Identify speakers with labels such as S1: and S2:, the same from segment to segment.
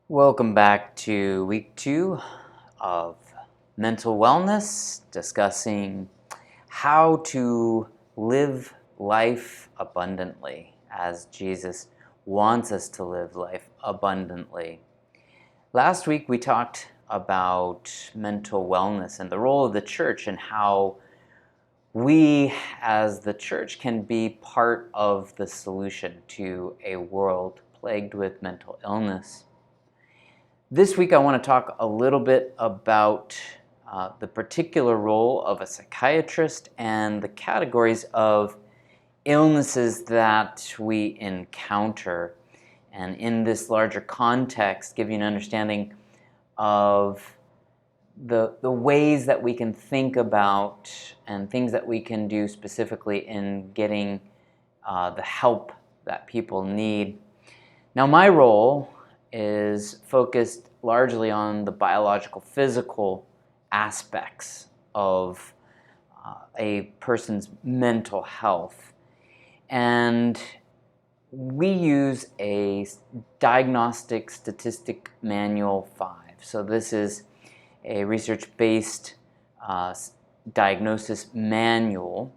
S1: Welcome back to week 2 of mental wellness, discussing how to live life abundantly as Jesus wants us to live life abundantly. Last week we talked about mental wellness and the role of the church and how we as the church can be part of the solution to a world plagued with mental illness. This week I want to talk a little bit about the particular role of a psychiatrist and the categories of illnesses that we encounter. And in this larger context, give you an understanding of the ways that we can think about and things that we can do specifically in getting the help that people need. Now, my role is focused largely on the biological, physical aspects of a person's mental health. And we use a Diagnostic Statistic Manual 5. So this is a research-based diagnosis manual.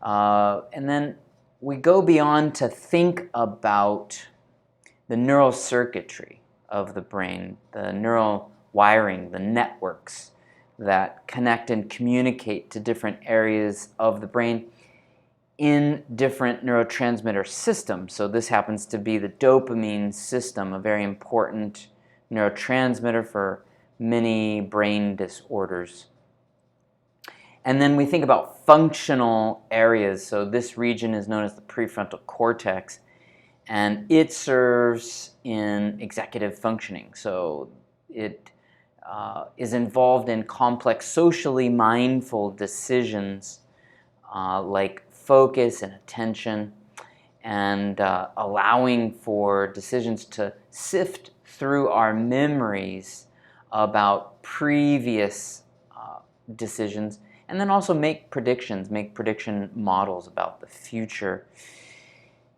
S1: And then we go beyond to think about the neural circuitry of the brain, the neural wiring, the networks that connect and communicate to different areas of the brain in different neurotransmitter systems. So this happens to be the dopamine system, a very important neurotransmitter for many brain disorders. And then we think about functional areas. So this region is known as the prefrontal cortex, and it serves in executive functioning. So it is involved in complex, socially mindful decisions like focus and attention, and allowing for decisions to sift through our memories about previous decisions, and then also make prediction models about the future.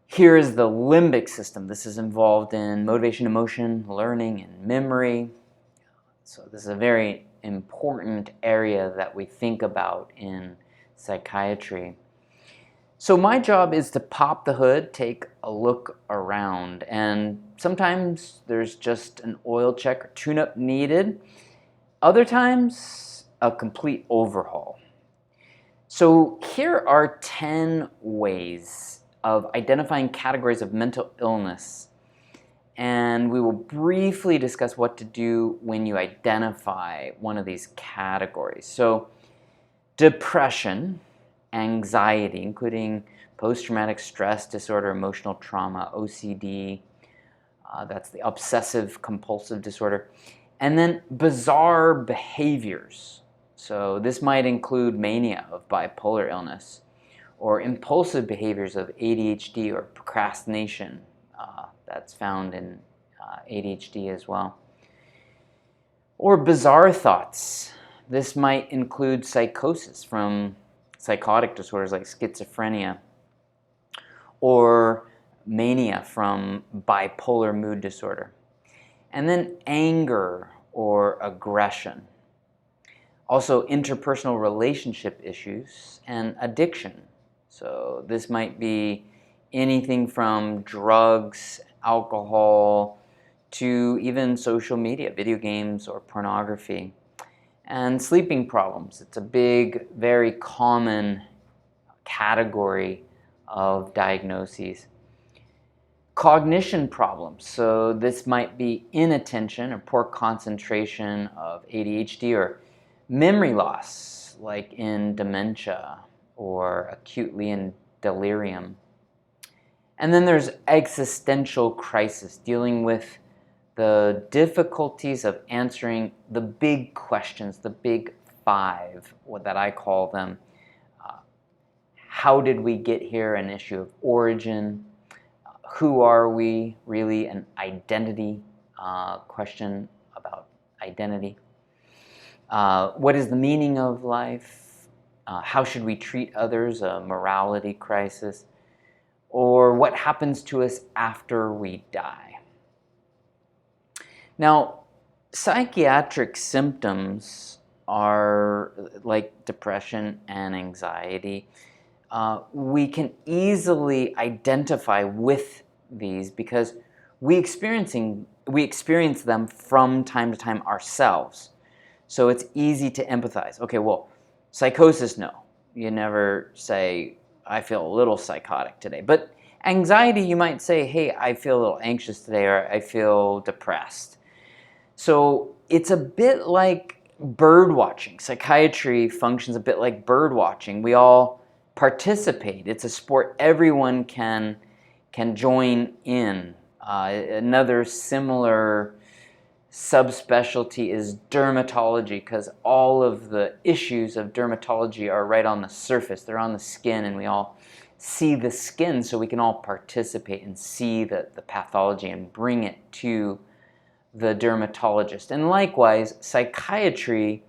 S1: Here is the limbic system. This is involved in motivation, emotion, learning, and memory. So this is a very important area that we think about in psychiatry. So my job is to pop the hood, take a look around, and sometimes there's just an oil check or tune-up needed. Other times, a complete overhaul. So here are 10 ways of identifying categories of mental illness, and we will briefly discuss what to do when you identify one of these categories. So depression, anxiety, including post-traumatic stress disorder, emotional trauma, OCD, that's the obsessive compulsive disorder, and then bizarre behaviors. So this might include mania of bipolar illness, or impulsive behaviors of ADHD or procrastination. That's found in ADHD as well. Or bizarre thoughts. This might include psychosis from psychotic disorders like schizophrenia, or mania from bipolar mood disorder. And then anger or aggression. Also interpersonal relationship issues and addiction. So this might be anything from drugs, alcohol, to even social media, video games, or pornography. And sleeping problems. It's a big, very common category of diagnoses. Cognition problems. So this might be inattention or poor concentration of ADHD, or memory loss, like in dementia, or acutely in delirium. And then there's existential crisis, dealing with the difficulties of answering the big questions, the big five, what that I call them. How did we get here? An issue of origin. Who are we? Really an identity question about identity. What is the meaning of life? How should we treat others? A morality crisis. Or what happens to us after we die? Now, psychiatric symptoms are like depression and anxiety. We can easily identify with these because we experience them from time to time ourselves. So it's easy to empathize. Okay, well, psychosis, no. You never say, I feel a little psychotic today. But anxiety, you might say, hey, I feel a little anxious today, or I feel depressed. So it's a bit like bird watching. Psychiatry functions a bit like bird watching. We all participate. It's a sport everyone can join in. Another similar subspecialty is dermatology, because all of the issues of dermatology are right on the surface. They're on the skin, and we all see the skin, so we can all participate and see the pathology and bring it to the dermatologist. And likewise, psychiatry,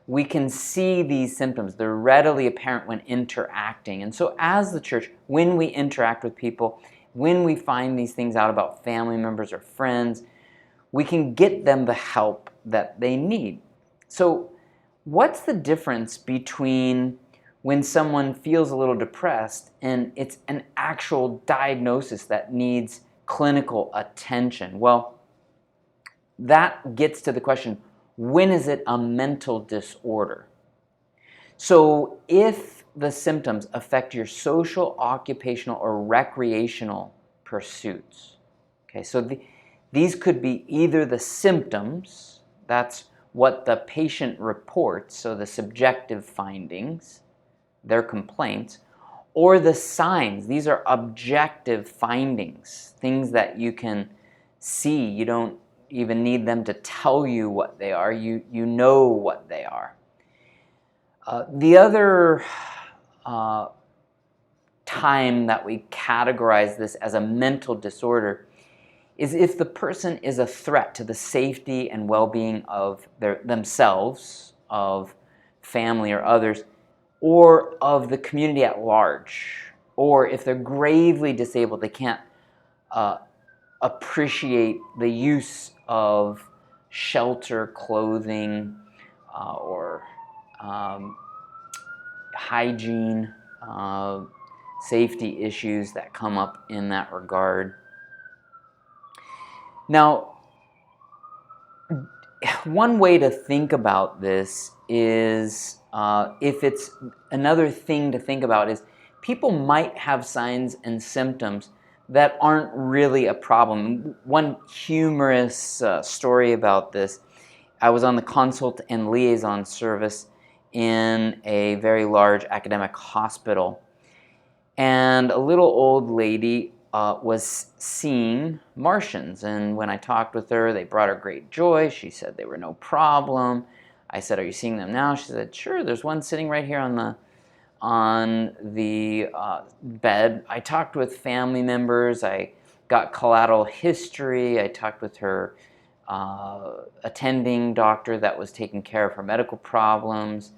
S1: we can see these symptoms. They're readily apparent when interacting. And so as the church, when we interact with people, when we find these things out about family members or friends, we can get them the help that they need. So what's the difference between when someone feels a little depressed and it's an actual diagnosis that needs clinical attention? Well, that gets to the question, when is it a mental disorder? So if the symptoms affect your social, occupational, or recreational pursuits, okay, so these could be either the symptoms, that's what the patient reports, so the subjective findings, their complaints, or the signs. These are objective findings, things that you can see. You don't even need them to tell you what they are. You know what they are. The other time that we categorize this as a mental disorder is if the person is a threat to the safety and well-being of themselves, of family or others, or of the community at large, or if they're gravely disabled, they can't appreciate the use of shelter, clothing, or hygiene, safety issues that come up in that regard. Now, one way to think about this is, if it's another thing to think about is, people might have signs and symptoms that aren't really a problem. One humorous story about this, I was on the consult and liaison service in a very large academic hospital, and a little old lady was seeing Martians, and when I talked with her, they brought her great joy. She said they were no problem. I said, are you seeing them now? She said, sure, there's one sitting right here on the bed. I talked with family members. I got collateral history. I talked with her attending doctor that was taking care of her medical problems.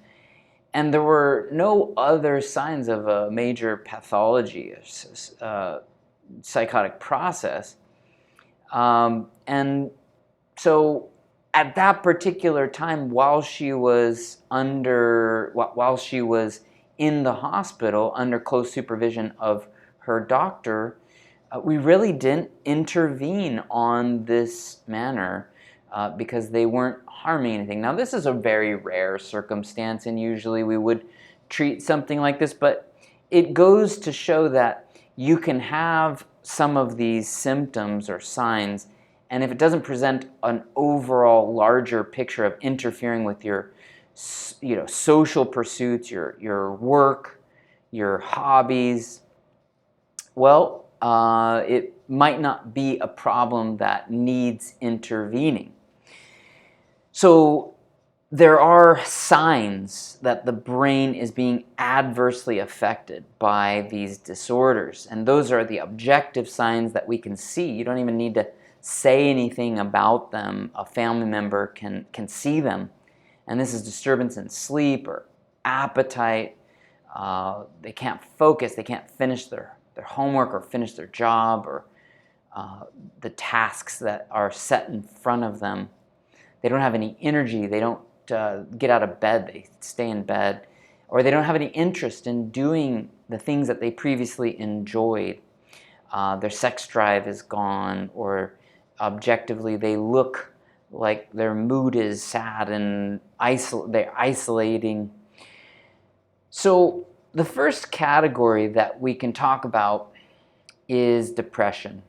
S1: And there were no other signs of a major pathology, psychotic process. And so at that particular time, while she was in the hospital under close supervision of her doctor, we really didn't intervene on this manner because they weren't harming anything. Now, this is a very rare circumstance, and usually we would treat something like this, but it goes to show that you can have some of these symptoms or signs, and if it doesn't present an overall larger picture of interfering with your social pursuits, your work, your hobbies, well, it might not be a problem that needs intervening. So there are signs that the brain is being adversely affected by these disorders, and those are the objective signs that we can see. You don't even need to say anything about them. A family member can see them, and this is disturbance in sleep or appetite. They can't focus, they can't finish their homework or finish their job, or the tasks that are set in front of them. They don't have any energy. They don't get out of bed. They stay in bed. Or they don't have any interest in doing the things that they previously enjoyed. Their sex drive is gone, or objectively they look like their mood is sad and they're isolating. So the first category that we can talk about is depression.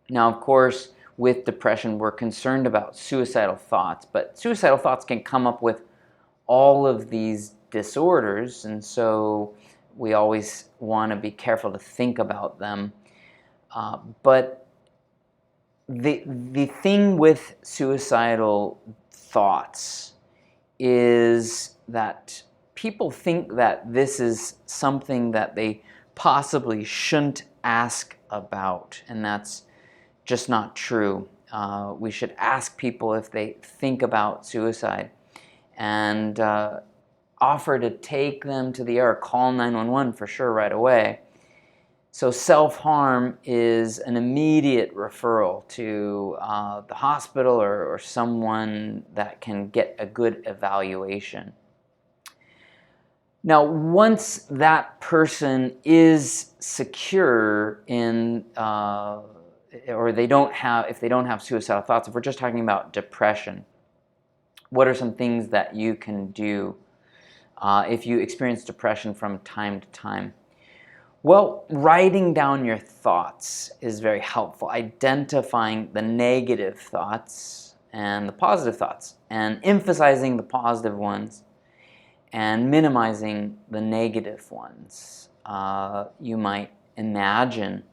S1: Now, of course, with depression, we're concerned about suicidal thoughts, but suicidal thoughts can come up with all of these disorders, and so we always want to be careful to think about them. But the thing with suicidal thoughts is that people think that this is something that they possibly shouldn't ask about, and that's just not true. We should ask people if they think about suicide and offer to take them to the ER, call 911 for sure right away. So self-harm is an immediate referral to the hospital or someone that can get a good evaluation. Now, once that person is secure in, or if they don't have suicidal thoughts, if we're just talking about depression, what are some things that you can do if you experience depression from time to time? Well, writing down your thoughts is very helpful. Identifying the negative thoughts and the positive thoughts, and emphasizing the positive ones and minimizing the negative ones. You might imagine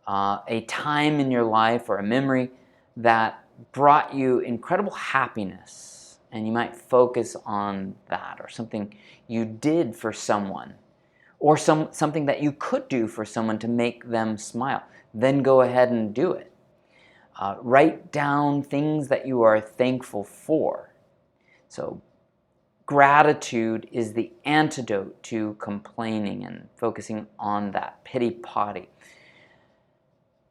S1: a time in your life or a memory that brought you incredible happiness, and you might focus on that, or something you did for someone, or something that you could do for someone to make them smile. Then go ahead and do it. Write down things that you are thankful for. So gratitude is the antidote to complaining and focusing on that pity-potty.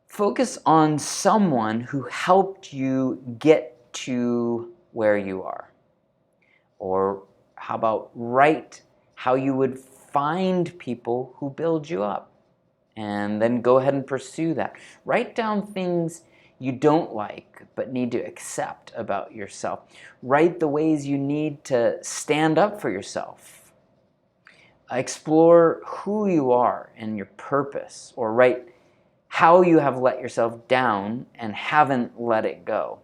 S1: Focus on someone who helped you get to where you are. Or how about write how you would find people who build you up, and then go ahead and pursue that. Write down things you don't like but need to accept about yourself. Write the ways you need to stand up for yourself. Explore who you are and your purpose, or write how you have let yourself down and haven't let it go.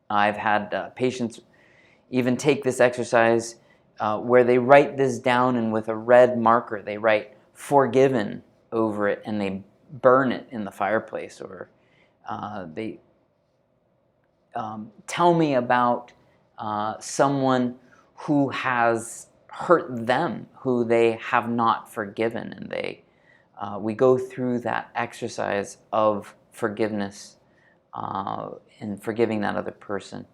S1: I've had patients even take this exercise where they write this down, and with a red marker they write "forgiven" over it, and they burn it in the fireplace, or they tell me about someone who has hurt them, who they have not forgiven, and we go through that exercise of forgiveness and forgiving that other person.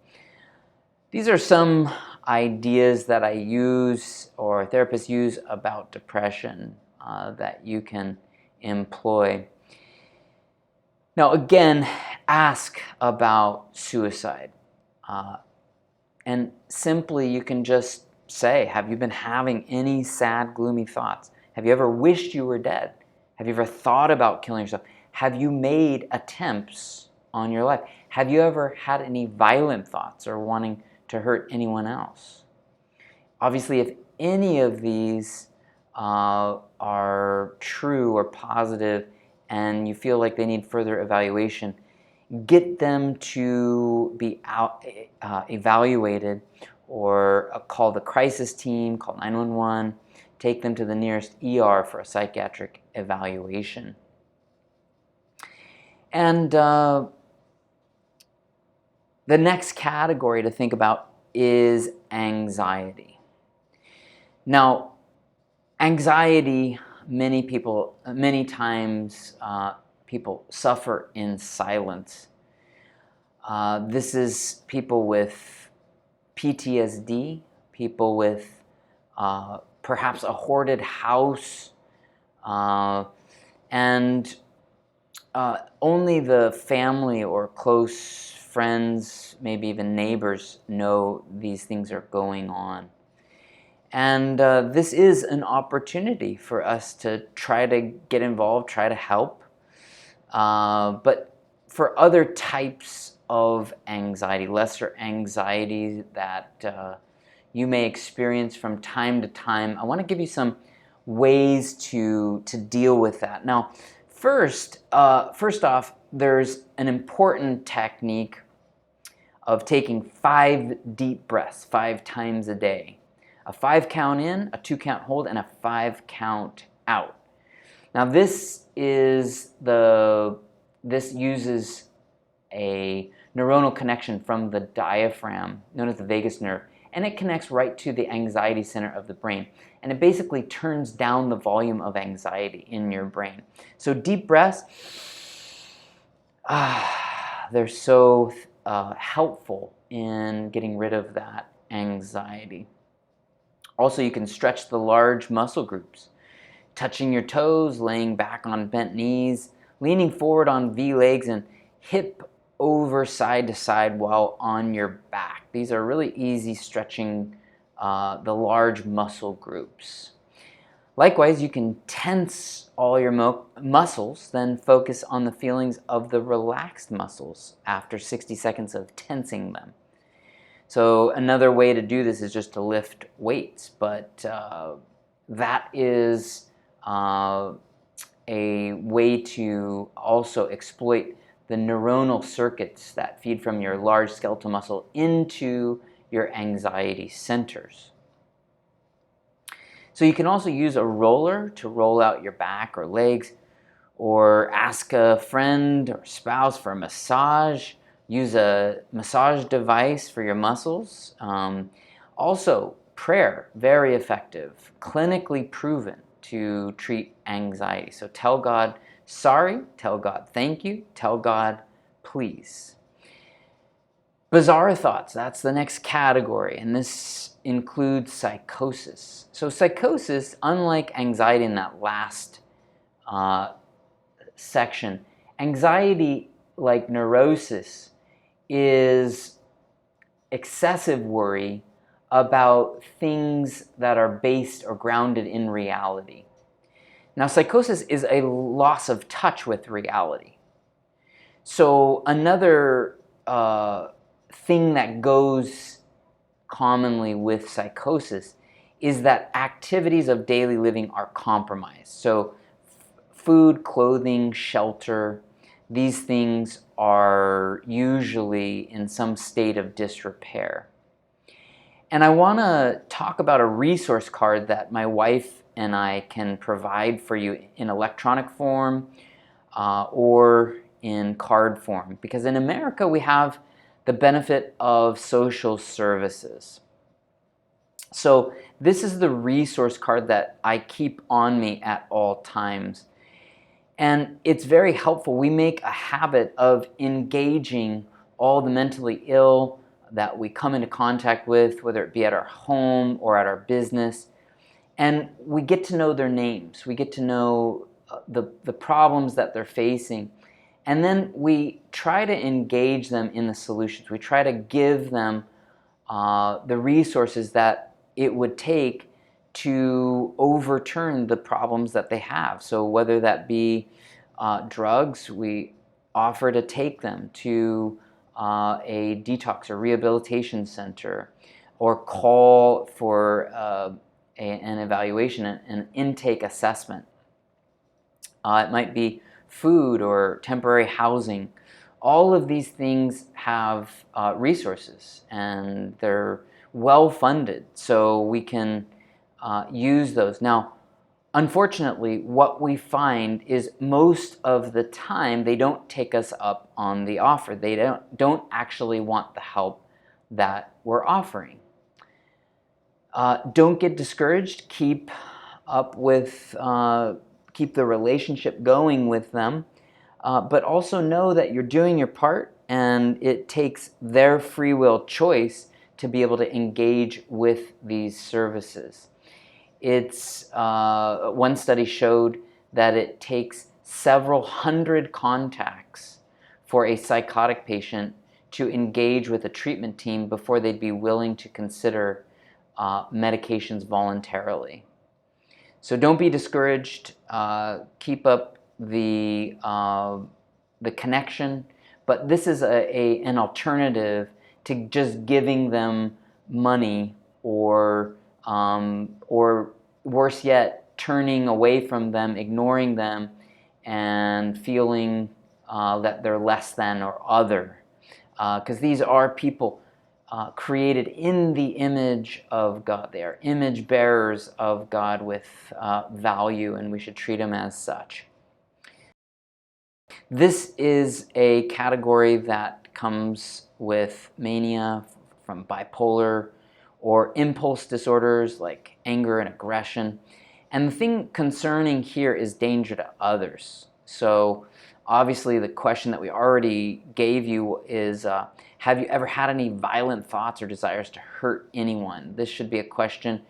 S1: These are some ideas that I use, or therapists use, about depression that you can employ. Now, again, ask about suicide. And simply you can just say, have you been having any sad, gloomy thoughts? Have you ever wished you were dead? Have you ever thought about killing yourself? Have you made attempts on your life? Have you ever had any violent thoughts or wanting to hurt anyone else? Obviously, if any of these are true or positive and you feel like they need further evaluation, get them to be evaluated, or call the crisis team, call 911, take them to the nearest ER for a psychiatric evaluation. And the next category to think about is anxiety. Now, anxiety, many times people suffer in silence. This is people with PTSD, people with perhaps a hoarded house, and only the family or close friends, maybe even neighbors, know these things are going on. And this is an opportunity for us to try to get involved, try to help. But for other types of anxiety, lesser anxiety that you may experience from time to time, I want to give you some ways to deal with that. Now, first off, there's an important technique of taking 5 deep breaths 5 times a day. A 5 count in, a 2 count hold, and a 5 count out. Now this uses a neuronal connection from the diaphragm, known as the vagus nerve, and it connects right to the anxiety center of the brain. And it basically turns down the volume of anxiety in your brain. So deep breaths, they're so helpful in getting rid of that anxiety. Also, you can stretch the large muscle groups, touching your toes, laying back on bent knees, leaning forward on V legs, and hip over side to side while on your back. These are really easy stretching the large muscle groups. Likewise, you can tense all your muscles, then focus on the feelings of the relaxed muscles after 60 seconds of tensing them. So another way to do this is just to lift weights, but that is a way to also exploit the neuronal circuits that feed from your large skeletal muscle into your anxiety centers. So you can also use a roller to roll out your back or legs, or ask a friend or spouse for a massage. Use a massage device for your muscles. Also, prayer, very effective, clinically proven to treat anxiety. So tell God sorry, tell God thank you, tell God please. Bizarre thoughts, that's the next category, and this includes psychosis. So psychosis, unlike anxiety in that last section, anxiety, like neurosis, is excessive worry about things that are based or grounded in reality. Now, psychosis is a loss of touch with reality. So another thing that goes commonly with psychosis is that activities of daily living are compromised. So food, clothing, shelter, these things are usually in some state of disrepair. And I want to talk about a resource card that my wife and I can provide for you in electronic form or in card form. Because in America we have the benefit of social services. So this is the resource card that I keep on me at all times. And it's very helpful. We make a habit of engaging all the mentally ill that we come into contact with, whether it be at our home or at our business. And we get to know their names. We get to know the problems that they're facing. And then we try to engage them in the solutions. We try to give them the resources that it would take to overturn the problems that they have. So whether that be drugs, we offer to take them to a detox or rehabilitation center, or call for an evaluation, an intake assessment. It might be food or temporary housing. All of these things have resources, and they're well funded, so we can use those. Now, unfortunately, what we find is most of the time they don't take us up on the offer. They don't actually want the help that we're offering. Don't get discouraged. Keep the relationship going with them, but also know that you're doing your part, and it takes their free will choice to be able to engage with these services. It's one study showed that it takes several hundred contacts for a psychotic patient to engage with a treatment team before they'd be willing to consider medications voluntarily. So don't be discouraged. Keep up the connection, but this is an alternative to just giving them money, or worse yet, turning away from them, ignoring them, and feeling that they're less than or other. Because these are people created in the image of God. They are image bearers of God with value, and we should treat them as such. This is a category that comes with mania, from bipolar, or impulse disorders like anger and aggression. And the thing concerning here is danger to others. So obviously the question that we already gave you is, have you ever had any violent thoughts or desires to hurt anyone? This should be a question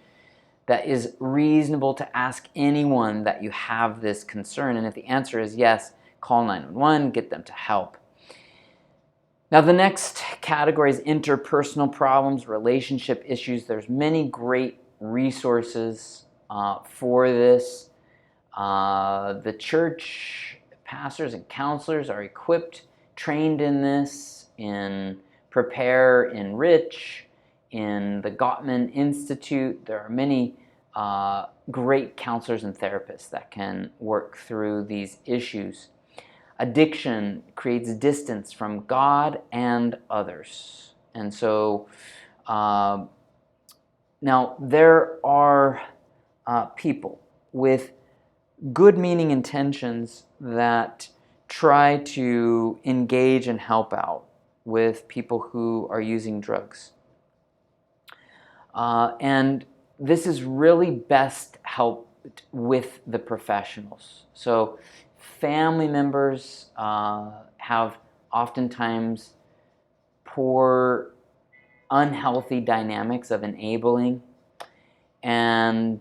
S1: that is reasonable to ask anyone that you have this concern. And if the answer is yes, call 911, get them to help. Now the next category is interpersonal problems, relationship issues. There's many great resources for this. The church pastors and counselors are equipped, trained in this, in Prepare, Enrich, in the Gottman Institute. There are many great counselors and therapists that can work through these issues. Addiction creates distance from God and others. And so now there are people with good meaning intentions that try to engage and help out with people who are using drugs. And this is really best helped with the professionals. So family members have oftentimes poor, unhealthy dynamics of enabling, and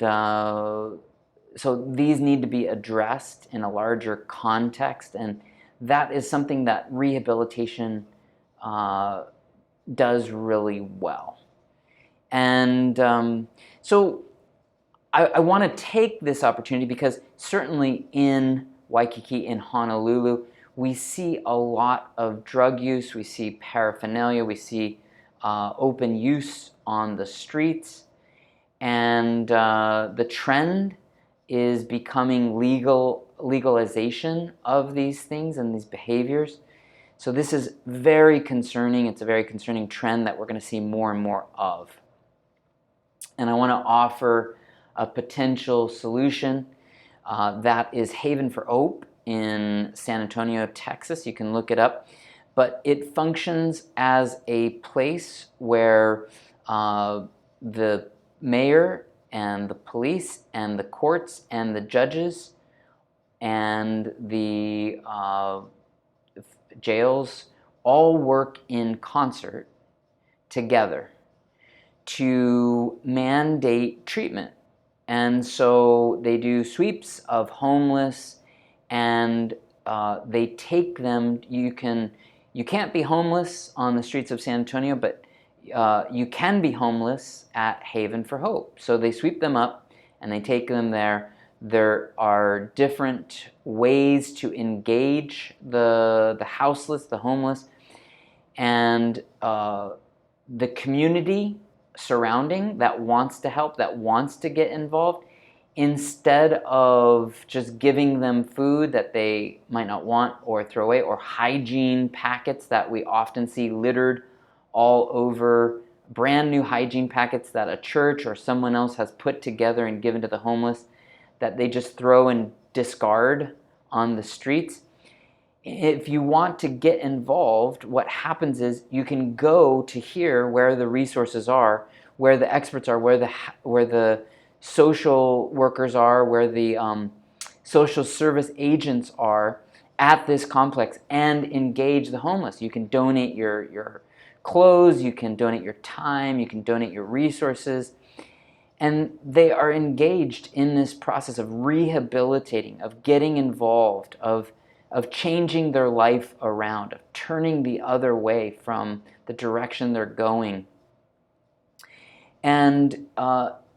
S1: so these need to be addressed in a larger context, and that is something that rehabilitation does really well. And so I want to take this opportunity because certainly in Waikiki, in Honolulu, we see a lot of drug use, we see paraphernalia, we see open use on the streets, and the trend is becoming legalization of these things and these behaviors. So this is very concerning. It's a very concerning trend that we're going to see more and more of. And I want to offer a potential solution that is Haven for Hope in San Antonio, Texas. You can look it up. But it functions as a place where the mayor and the police and the courts and the judges and the jails all work in concert together to mandate treatment. And so they do sweeps of homeless, and they take them. You can't be homeless on the streets of San Antonio, but you can be homeless at Haven for Hope. So they sweep them up and they take them there. There are different ways to engage the houseless, the homeless, and the community surrounding that wants to help, that wants to get involved, instead of just giving them food that they might not want or throw away, or hygiene packets that we often see littered all over, brand new hygiene packets that a church or someone else has put together and given to the homeless that they just throw and discard on the streets. If you want to get involved, what happens is you can go to here where the resources are, where the experts are, where the social workers are, where the social service agents are at this complex, and engage the homeless. You can donate your clothes, you can donate your time, you can donate your resources, And they are engaged in this process of rehabilitating, of getting involved, of changing their life around, of turning the other way from the direction they're going. And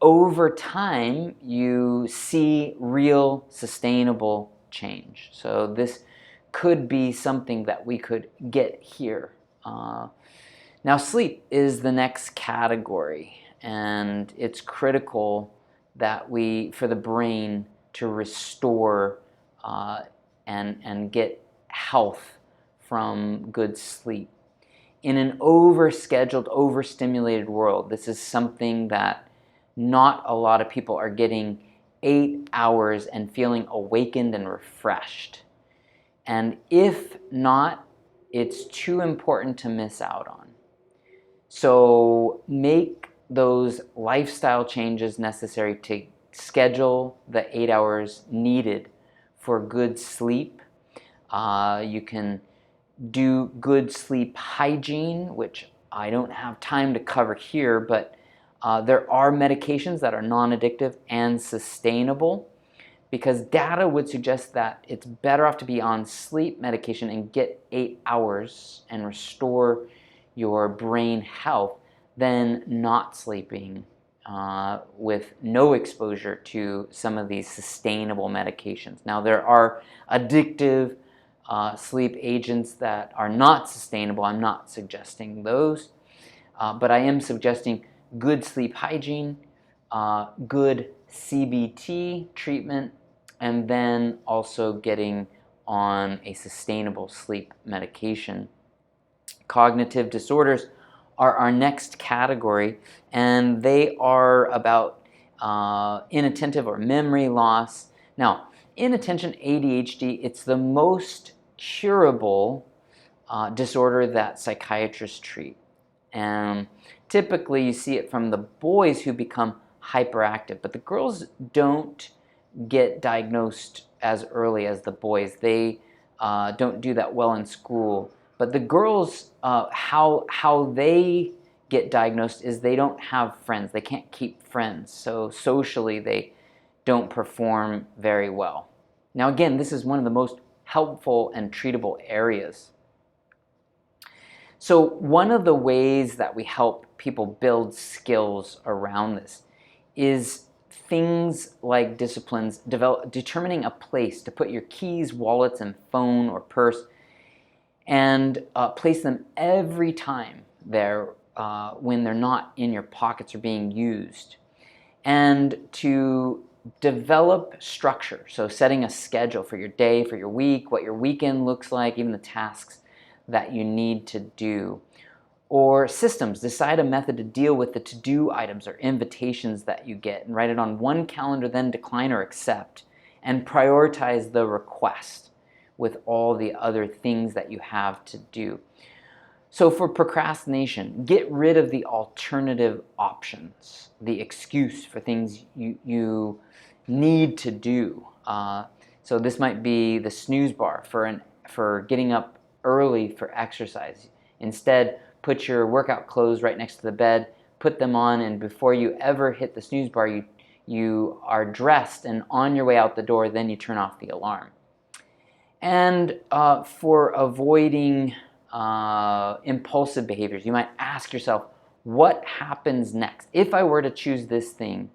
S1: over time, you see real sustainable change. So this could be something that we could get here. Now, sleep is the next category, and it's critical that for the brain to restore and get health from good sleep. In an overscheduled, overstimulated world, this is something that not a lot of people are getting 8 hours and feeling awakened and refreshed. And if not, it's too important to miss out on. So make those lifestyle changes necessary to schedule the 8 hours needed for good sleep. You can do good sleep hygiene, which I don't have time to cover here, but there are medications that are non-addictive and sustainable, because data would suggest that it's better off to be on sleep medication and get 8 hours and restore your brain health than not sleeping with no exposure to some of these sustainable medications. Now, there are addictive sleep agents that are not sustainable. I'm not suggesting those, but I am suggesting good sleep hygiene, good CBT treatment, and then also getting on a sustainable sleep medication. Cognitive disorders are our next category, and they are about inattentive or memory loss. Now, inattention ADHD, it's the most curable disorder that psychiatrists treat. And typically you see it from the boys who become hyperactive, but the girls don't get diagnosed as early as the boys. They don't do that well in school. But the girls, how they get diagnosed is they don't have friends. They can't keep friends. So socially, they don't perform very well. Now, again, this is one of the most helpful and treatable areas. So one of the ways that we help people build skills around this is things like disciplines, determining a place to put your keys, wallets, and phone or purse, and place them every time they're when they're not in your pockets or being used. And to develop structure, so setting a schedule for your day, for your week, what your weekend looks like, even the tasks that you need to do. Or systems, decide a method to deal with the to-do items or invitations that you get and write it on one calendar, then decline or accept, and prioritize the request with all the other things that you have to do. So for procrastination, get rid of the alternative options, the excuse for things you need to do. So this might be the snooze bar for getting up early for exercise. Instead, put your workout clothes right next to the bed, put them on, and before you ever hit the snooze bar, you are dressed and on your way out the door, then you turn off the alarm. And for avoiding impulsive behaviors, you might ask yourself, what happens next? If I were to choose this thing,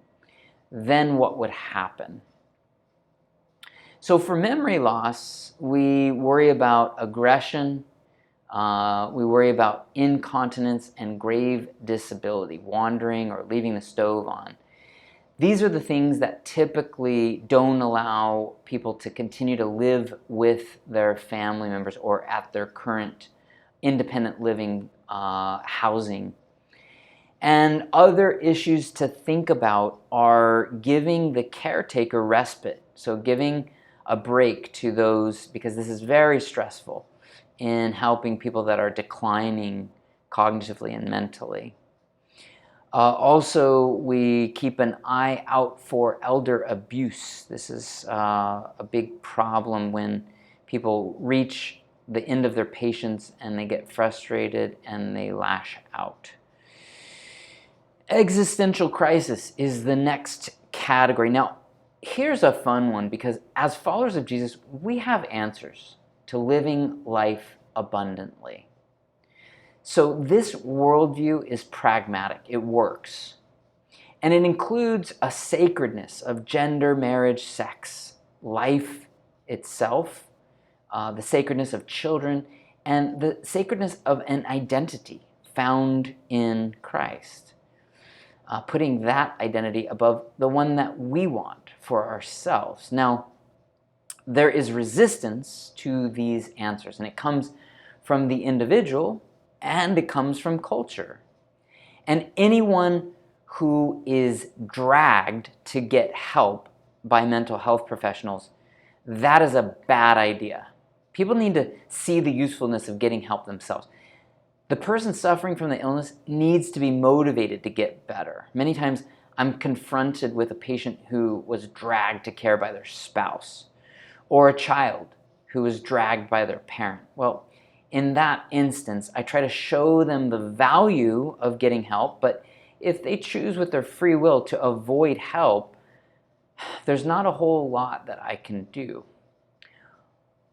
S1: then what would happen? So for memory loss, we worry about aggression, we worry about incontinence and grave disability, wandering or leaving the stove on. These are the things that typically don't allow people to continue to live with their family members or at their current independent living housing. And other issues to think about are giving the caretaker respite. So giving a break to those, because this is very stressful in helping people that are declining cognitively and mentally. Also, we keep an eye out for elder abuse. This is a big problem when people reach the end of their patience and they get frustrated and they lash out. Existential crisis is the next category. Now, here's a fun one, because as followers of Jesus, we have answers to living life abundantly. So this worldview is pragmatic. It works. And it includes a sacredness of gender, marriage, sex, life itself, the sacredness of children, and the sacredness of an identity found in Christ. Putting that identity above the one that we want for ourselves. Now, there is resistance to these answers, and it comes from the individual and it comes from culture. And anyone who is dragged to get help by mental health professionals, that is a bad idea. People need to see the usefulness of getting help themselves. The person suffering from the illness needs to be motivated to get better. Many times I'm confronted with a patient who was dragged to care by their spouse, or a child who was dragged by their parent. Well, in that instance, I try to show them the value of getting help, but if they choose with their free will to avoid help, there's not a whole lot that I can do.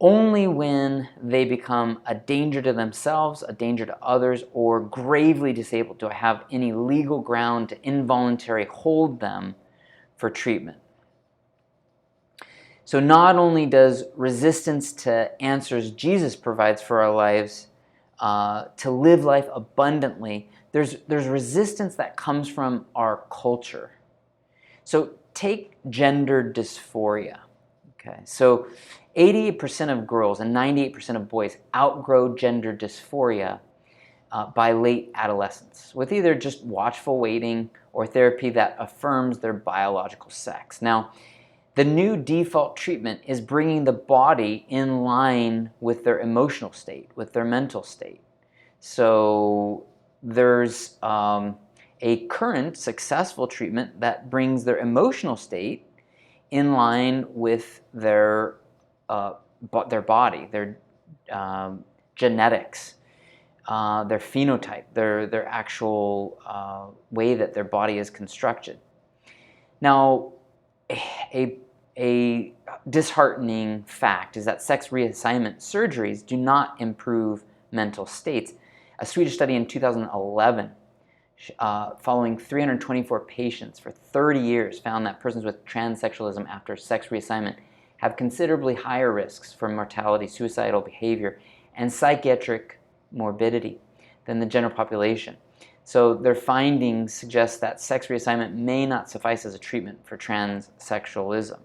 S1: Only when they become a danger to themselves, a danger to others, or gravely disabled do I have any legal ground to involuntarily hold them for treatment. So not only does resistance to answers Jesus provides for our lives to live life abundantly, there's resistance that comes from our culture. So take gender dysphoria. Okay, so 88% of girls and 98% of boys outgrow gender dysphoria by late adolescence, with either just watchful waiting or therapy that affirms their biological sex. Now, the new default treatment is bringing the body in line with their emotional state, with their mental state. So there's a current successful treatment that brings their emotional state in line with their body, their genetics, their phenotype, their actual way that their body is constructed. Now, a disheartening fact is that sex reassignment surgeries do not improve mental states. A Swedish study in 2011, following 324 patients for 30 years, found that persons with transsexualism after sex reassignment have considerably higher risks for mortality, suicidal behavior, and psychiatric morbidity than the general population. So their findings suggest that sex reassignment may not suffice as a treatment for transsexualism.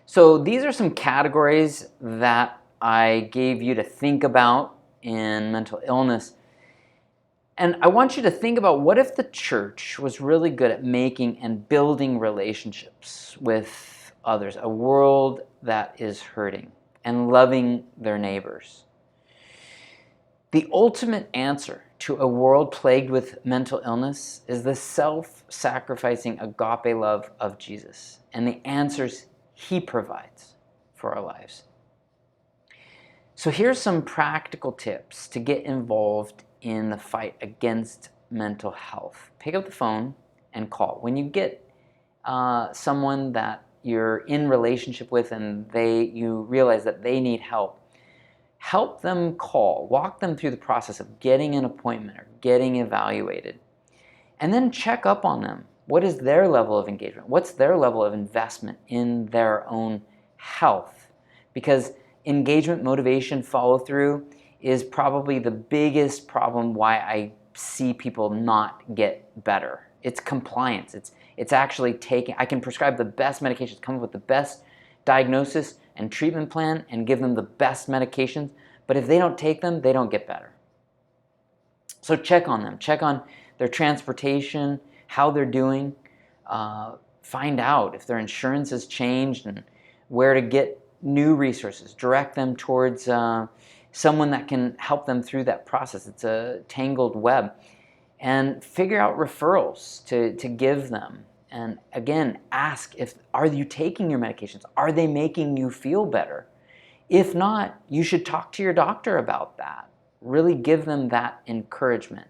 S1: So these are some categories that I gave you to think about in mental illness. And I want you to think about, what if the church was really good at making and building relationships with others, a world that is hurting, and loving their neighbors? The ultimate answer to a world plagued with mental illness is the self-sacrificing agape love of Jesus and the answers He provides for our lives. So here's some practical tips to get involved in the fight against mental health. Pick up the phone and call. When you get someone that you're in relationship with and you realize that they need help, help them call. Walk them through the process of getting an appointment or getting evaluated. And then check up on them. What is their level of engagement? What's their level of investment in their own health? Because engagement, motivation, follow-through is probably the biggest problem why I see people not get better. It's compliance. It's actually taking, I can prescribe the best medications, come up with the best diagnosis and treatment plan and give them the best medications, but if they don't take them, they don't get better. So check on them. Check on their transportation, how they're doing. Find out if their insurance has changed and where to get new resources. Direct them towards someone that can help them through that process. It's a tangled web. And figure out referrals to give them. And again, ask, are you taking your medications? Are they making you feel better? If not, you should talk to your doctor about that. Really give them that encouragement.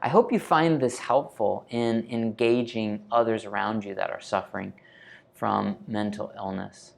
S1: I hope you find this helpful in engaging others around you that are suffering from mental illness.